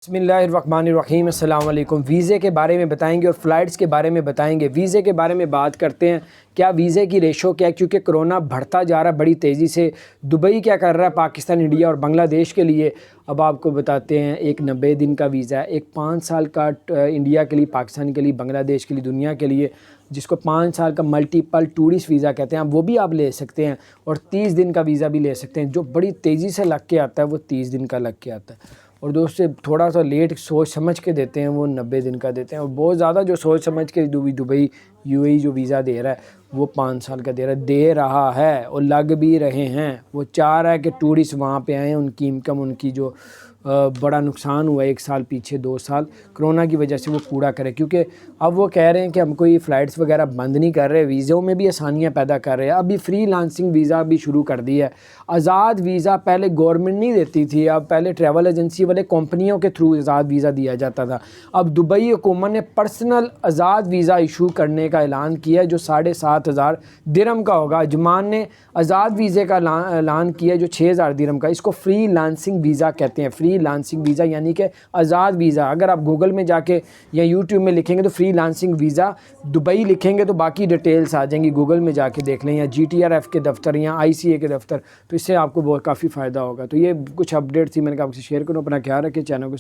बिस्मिल्लाहिर्रहमानिर्रहीम। अस्सलाम वालेकुम। वीज़े के बारे में बताएंगे और फ़्लाइट्स के बारे में बताएंगे। वीज़े के बारे में बात करते हैं, क्या वीज़े की रेशो क्या है, क्योंकि कोरोना बढ़ता जा रहा है बड़ी तेज़ी से। दुबई क्या कर रहा है पाकिस्तान, इंडिया और बांग्लादेश के लिए, अब आपको बताते हैं। एक 90 दिन का वीज़ा है, एक 5 साल का इंडिया के लिए, पाकिस्तान के लिए, बांग्लादेश के लिए, दुनिया के लिए, जिसको 5 साल का मल्टीपल टूरिस्ट वीज़ा कहते हैं, वो भी आप ले सकते हैं। और 30 दिन का वीज़ा भी ले सकते हैं। जो बड़ी तेज़ी से लग के आता है वो 30 दिन का लग के आता है, और दोस्तों थोड़ा सा लेट सोच समझ के देते हैं वो 90 दिन का देते हैं। और बहुत ज़्यादा जो सोच समझ के दुबई यूएई जो वीज़ा दे रहा है वो 5 साल का दे रहा है और लग भी रहे हैं। वो चाह रहा है कि टूरिस्ट वहाँ पे आएँ, उनकी इनकम, उनकी जो बड़ा नुकसान हुआ 1 साल पीछे 2 साल कोरोना की वजह से, वो पूरा करे। क्योंकि अब वो कह रहे हैं कि हमको ये फ़्लाइट्स वगैरह बंद नहीं कर रहे, वीज़ों में भी आसानियाँ पैदा कर रहे हैं। अभी फ्री लांसिंग वीज़ा भी शुरू कर दी है। आज़ाद वीज़ा पहले गवर्नमेंट नहीं देती थी, अब पहले ट्रैवल एजेंसी वाले कंपनियों के थ्रू आज़ाद वीज़ा दिया जाता था। अब दुबई हुकूमत ने पर्सनल आज़ाद वीज़ा इशू करने का ऐलान किया है, जो 7,500 दिरहम का होगा। अजमान ने आज़ाद वीज़े का ऐलान किया है जो 6,000 दिरहम का। इसको फ्री लांसिंग वीज़ा कहते हैं। फ्री लांसिंग वीज़ा यानी कि आज़ाद वीज़ा। अगर आप गूगल में जाके या यूट्यूब में लिखेंगे तो फ्री लांसिंग वीज़ा दुबई लिखेंगे तो बाकी डिटेल्स आ जाएंगी। गूगल में जाके देख लें, या GTRF के दफ्तर या ICA के दफ्तर, तो इससे आपको बहुत काफ़ी फ़ायदा होगा। तो ये कुछ अपडेट थी, मैंने कहा आपसे शेयर करूँ। अपना ख्याल रखें, चैनल को